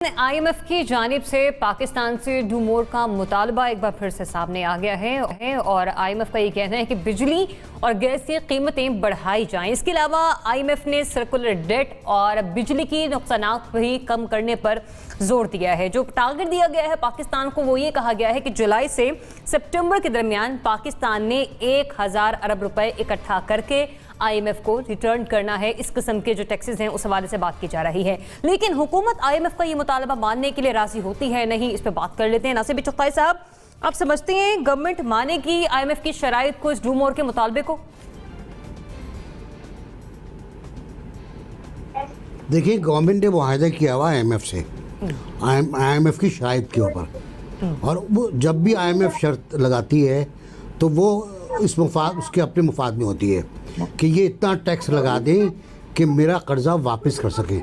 IMF की जानिब से पाकिस्तान से डू मोर का मुतालबा एक बार फिर से सामने आ गया है और IMF का ये कहना है कि बिजली और गैस की कीमतें बढ़ाई जाएं। इसके अलावा IMF ने सर्कुलर डेट और बिजली की नुकसानात भी कम करने पर जोर दिया है। जो टारगेट दिया गया है पाकिस्तान को वो ये कहा गया है कि जुलाई से सितंबर के दरमियान पाकिस्तान ने 1000 अरब रुपए इकट्ठा करके IMF को रिटर्न करना है। इस किस्म के जो टैक्सेस हैं उस हवाले से बात की जा रही है, लेकिन हुकूमत IMF का ये मुतालबा मानने के लिए राजी होती है नहीं, इस पर बात कर लेते हैं। नासिर चुगताई साहब, आप समझते हैं गवर्नमेंट मानेगी IMF की शराइत को, इस डू मोर के मुतालबे को? देखिए, गवर्नमेंट ने मुआहदा किया हुआ IMF से, IMF की शराइत के ऊपर, और वो जब भी IMF शर्त लगाती है तो वो इस मुफाद उसके अपने मुफाद में होती है कि ये इतना टैक्स लगा दें कि मेरा कर्जा वापस कर सकें।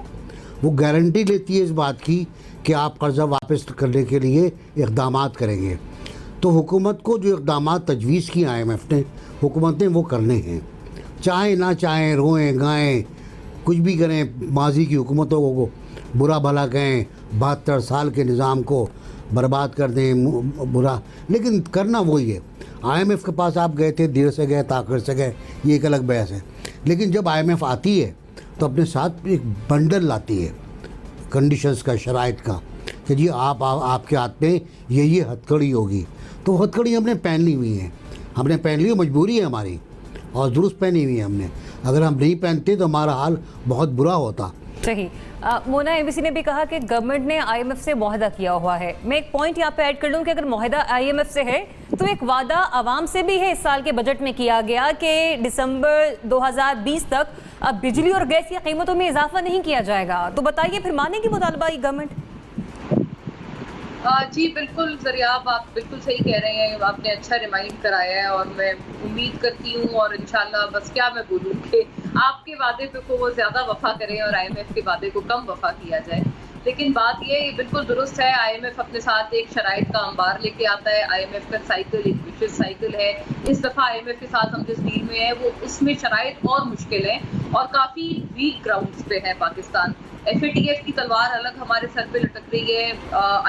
वो गारंटी लेती है इस बात की कि आप कर्जा वापस करने के लिए इक़दामात करेंगे। तो हुकूमत को जो इक़दामात तजवीज़ की IMF ने, हुकूमत ने वो करने हैं, चाहे ना चाहें, रोएं गाएं, कुछ भी करें, माजी की हुकूमतों को बुरा भला कहें, 72 साल के निज़ाम को बर्बाद कर दें बुरा, लेकिन करना वही है। IMF के पास आप गए थे, देर से गए ताख़िर से गए, ये एक अलग बहस है, लेकिन जब IMF आती है तो अपने साथ एक बंडल लाती है कंडीशंस का, शराइत का, कि जी आपके हाथ में ये हथकड़ी होगी। तो हथकड़ी हमने पहन ली हुई है, हमने पहन ली, मजबूरी है हमारी, और दुरुस्त पहनी हुई है हमने। अगर हम नहीं पहनते तो हमारा हाल बहुत बुरा होता। सही। मोना, एबीसी ने भी कहा कि गवर्नमेंट ने IMF से मुआहदा किया हुआ है। मैं एक पॉइंट यहाँ पे ऐड कर लूँ कि अगर मुआहदा IMF से है तो एक वादा आवाम से भी है। इस साल के बजट में किया गया कि दिसंबर 2020 तक अब बिजली और गैस की कीमतों में इजाफा नहीं किया जाएगा। तो बताइए, फिर मानेगी मुतालबा ये गवर्नमेंट? जी बिल्कुल ज़रियाब, आप बिल्कुल सही कह रहे हैं, आपने अच्छा रिमाइंड कराया है, और मैं उम्मीद करती हूँ और इंशाल्लाह, बस क्या मैं बोलूँ कि आपके वादे पे को वो ज़्यादा वफा करें और IMF के वादे को कम वफा किया जाए। लेकिन बात ये बिल्कुल दुरुस्त है, IMF अपने साथ एक शराइत का अंबार लेके आता है। IMF का साइकिल एक विशेष साइकिल है। इस दफ़ा IMF के साथ हम जिस डील में है वो उसमें शराइत और मुश्किल है और काफ़ी वीक ग्राउंड्स पे है पाकिस्तान। FATF की तलवार अलग हमारे सर पे लटक रही है।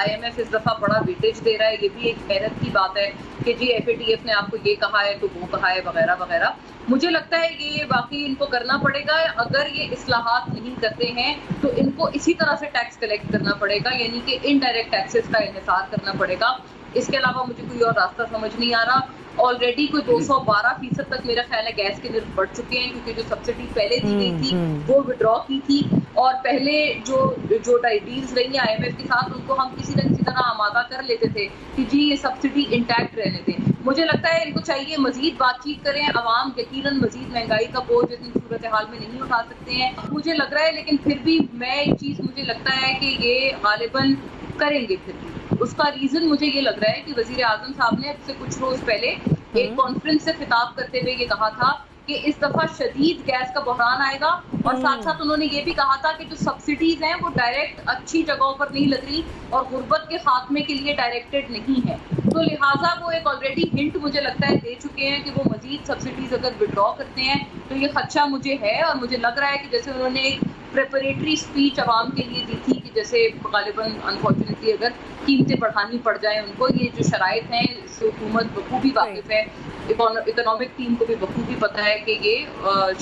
IMF इस दफ़ा बड़ा वेटेज दे रहा है, ये भी एक हैरत की बात है कि जी FATF ने आपको ये कहा है तो वो कहा है वगैरह वगैरह। मुझे लगता है ये वाकई इनको करना पड़ेगा। अगर ये इस्लाहात नहीं करते हैं तो इनको इसी तरह से टैक्स कलेक्ट करना पड़ेगा, यानी कि इनडायरेक्ट टैक्सेस का इन्हिसार करना पड़ेगा। इसके अलावा मुझे कोई और रास्ता समझ नहीं आ रहा। ऑलरेडी कोई 212% तक मेरा ख्याल है गैस के निर्भर बढ़ चुके हैं, क्योंकि जो सब्सिडी पहले दी गई थी वो विड्रॉ की थी, और पहले जो डील्स रही हैं IMF के साथ उनको हम किसी न किसी तरह आमादा कर लेते थे कि जी ये सब्सिडी इंटैक्ट रहने दें। मुझे लगता है इनको चाहिए मजीद बातचीत करें। अवाम यकीनन मजीद महंगाई का बोझ इतनी सूरत हाल में नहीं उठा सकते हैं, मुझे लग रहा है, लेकिन फिर भी मैं एक चीज़ मुझे लगता है कि ये गालिबन करेंगे। फिर भी उसका रीज़न मुझे ये लग रहा है कि वज़ीर आज़म साहब ने अब से कुछ रोज़ पहले एक कॉन्फ्रेंस से खिताब करते हुए ये कहा था कि इस दफ़ा शदीद गैस का बहरान आएगा, और साथ साथ उन्होंने ये भी कहा था कि जो सब्सिडीज़ हैं वो डायरेक्ट अच्छी जगहों पर नहीं लग रही और गुर्बत के खात्मे के लिए डायरेक्टेड नहीं है। तो लिहाजा वो एक ऑलरेडी हिंट मुझे लगता है दे चुके हैं कि वो मजीद सब्सिडीज़ अगर विड्रॉ करते हैं तो ये खदशा मुझे है। और मुझे लग रहा है कि जैसे उन्होंने एक प्रेपरेटरी स्पीच आवाम के लिए दी थी कि जैसे गालिबन अनफॉर्चुनेटली अगर कीमतें बढ़ानी पड़ जाए उनको, ये जो शराइत हैं इससे हुकूमत बखूबी वाकिफ़ है, इकोनॉमिक टीम को भी बखूबी पता है कि ये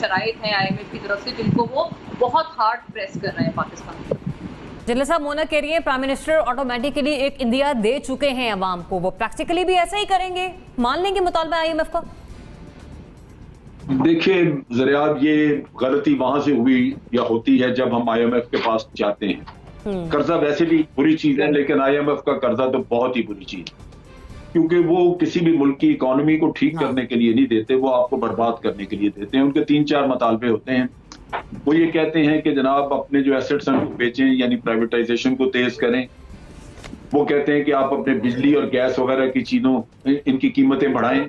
शराइत हैं IMF की तरफ से जिनको वो बहुत हार्ड प्रेस कर रहे हैं पाकिस्तान पर। जनरल साहब, मोना कह रही है प्राइम मिनिस्टर ऑटोमेटिकली एक इंदिया दे चुके हैं अवाम को, वो प्रैक्टिकली भी ऐसा ही करेंगे, मान लेंगे मुतालबा IMF का? देखिए ज़रियाब, ये गलती वहां से हुई या होती है जब हम IMF के पास जाते हैं। कर्जा वैसे भी बुरी चीज है, लेकिन IMF का कर्जा तो बहुत ही बुरी चीज है, क्योंकि वो किसी भी मुल्क की इकोनॉमी को ठीक करने के लिए नहीं देते, वो आपको बर्बाद करने के लिए देते हैं। उनके 3-4 मुतालबे होते हैं। वो ये कहते हैं कि जनाब अपने जो एसेट्स हैं वो बेचें, यानी प्राइवेटाइजेशन को तेज करें। वो कहते हैं कि आप अपने बिजली और गैस वगैरह की चीजों इनकी कीमतें बढ़ाएं।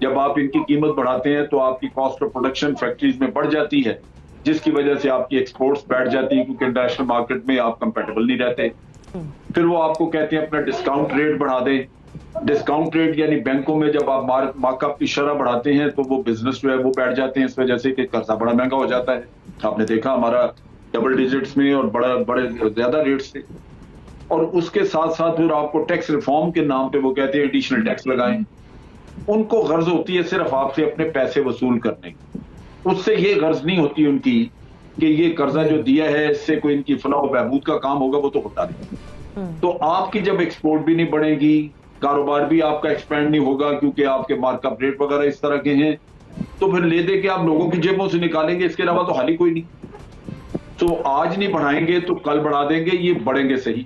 जब आप इनकी कीमत बढ़ाते हैं तो आपकी कॉस्ट ऑफ प्रोडक्शन फैक्ट्रीज में बढ़ जाती है, जिसकी वजह से आपकी एक्सपोर्ट्स बैठ जाती है, क्योंकि इंटरनेशनल मार्केट में आप कंपेटेबल नहीं रहते। फिर वो आपको कहते हैं अपना डिस्काउंट रेट बढ़ा दें। डिस्काउंट रेट यानी बैंकों में जब आप मार्कअप की शरह बढ़ाते हैं तो वो बिजनेस जो है वो बैठ जाते हैं, इस वजह से कि कर्जा बड़ा महंगा हो जाता है। आपने देखा हमारा डबल डिजिट्स में और बड़े ज्यादा रेट्स थे। اور اس کے ساتھ ساتھ پھر آپ کو ٹیکس ریفارم کے نام پہ وہ کہتے ہیں ایڈیشنل ٹیکس لگائیں. ان کو غرض ہوتی ہے صرف آپ سے اپنے پیسے وصول کرنے کی. اس سے یہ غرض نہیں ہوتی ان کی کہ یہ قرضہ جو دیا ہے اس سے کوئی ان کی فلاح و بہبود کا کام ہوگا, وہ تو ہوتا نہیں. تو آپ کی جب ایکسپورٹ بھی نہیں بڑھے گی, کاروبار بھی آپ کا ایکسپینڈ نہیں ہوگا کیونکہ آپ کے مارک اپ ریٹ وغیرہ اس طرح کے ہیں, تو پھر لے دے کے آپ لوگوں کی جیبوں سے نکالیں گے, اس کے علاوہ تو حل ہی کوئی نہیں. تو آج نہیں بڑھائیں گے تو کل بڑھا دیں گے, یہ بڑھیں گے صحیح,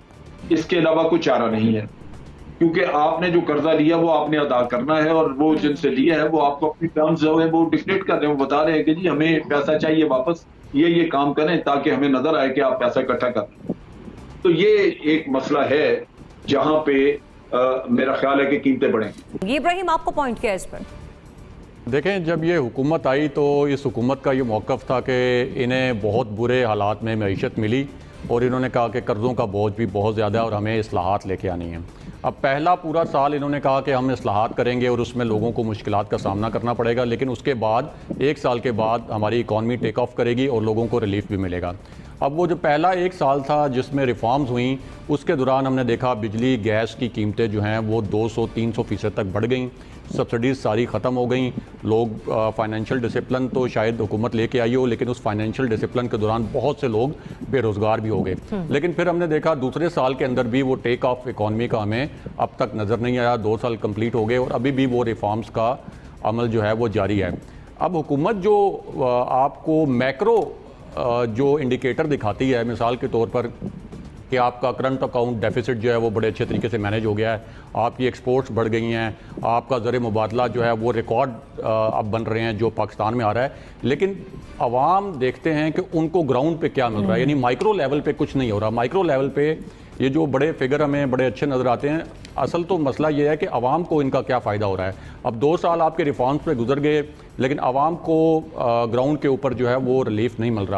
اس کے علاوہ کوئی چارہ نہیں ہے. کیونکہ آپ نے جو قرضہ لیا وہ آپ نے ادا کرنا ہے, اور وہ جن سے لیا ہے وہ آپ کو اپنی ٹرمز جو ہے وہ ڈکٹیٹ کر رہے ہیں, وہ بتا رہے ہیں کہ جی ہمیں پیسہ چاہیے واپس, یہ کام کریں تاکہ ہمیں نظر آئے کہ آپ پیسہ اکٹھا کر رہے ہیں. تو یہ ایک مسئلہ ہے جہاں پہ میرا خیال ہے کہ قیمتیں بڑھیں. یہ ابراہیم آپ کو پوائنٹ کیا ہے اس پر؟ دیکھیں, جب یہ حکومت آئی تو اس حکومت کا یہ موقف تھا کہ انہیں بہت برے حالات میں معیشت ملی اور انہوں نے کہا کہ قرضوں کا بوجھ بھی بہت زیادہ ہے اور ہمیں اصلاحات لے کے آنی ہیں. اب پہلا پورا سال انہوں نے کہا کہ ہم اصلاحات کریں گے اور اس میں لوگوں کو مشکلات کا سامنا کرنا پڑے گا, لیکن اس کے بعد ایک سال کے بعد ہماری اکانومی ٹیک آف کرے گی اور لوگوں کو ریلیف بھی ملے گا. اب وہ جو پہلا ایک سال تھا جس میں ریفارمز ہوئیں, اس کے دوران ہم نے دیکھا بجلی گیس کی قیمتیں جو ہیں وہ 200-300% تک بڑھ گئیں, سبسڈیز ساری ختم ہو گئیں. لوگ فائنینشیل ڈسپلن تو شاید حکومت لے کے آئی ہو, لیکن اس فائنینشیل ڈسپلن کے دوران بہت سے لوگ بے روزگار بھی ہو گئے. لیکن پھر ہم نے دیکھا دوسرے سال کے اندر بھی وہ ٹیک آف اکانومی کا ہمیں اب تک نظر نہیں آیا. 2 سال کمپلیٹ ہو گئے اور ابھی بھی وہ ریفارمز کا عمل جو ہے وہ جاری ہے. اب حکومت جو آپ کو میکرو جو انڈیکیٹر دکھاتی ہے, مثال کے طور پر کہ آپ کا کرنٹ اکاؤنٹ ڈیفیسٹ جو ہے وہ بڑے اچھے طریقے سے مینیج ہو گیا ہے, آپ کی ایکسپورٹس بڑھ گئی ہیں, آپ کا زر مبادلہ جو ہے وہ ریکارڈ اب بن رہے ہیں جو پاکستان میں آ رہا ہے, لیکن عوام دیکھتے ہیں کہ ان کو گراؤنڈ پہ کیا مل رہا ہے, یعنی مائکرو لیول پہ کچھ نہیں ہو رہا. مائکرو لیول پہ یہ جو بڑے فگر ہمیں بڑے اچھے نظر آتے ہیں, اصل تو مسئلہ یہ ہے کہ عوام کو ان کا کیا فائدہ ہو رہا ہے. اب 2 سال آپ کے ریفارمز پہ گزر گئے لیکن عوام کو گراؤنڈ کے اوپر جو ہے وہ ریلیف نہیں مل رہا.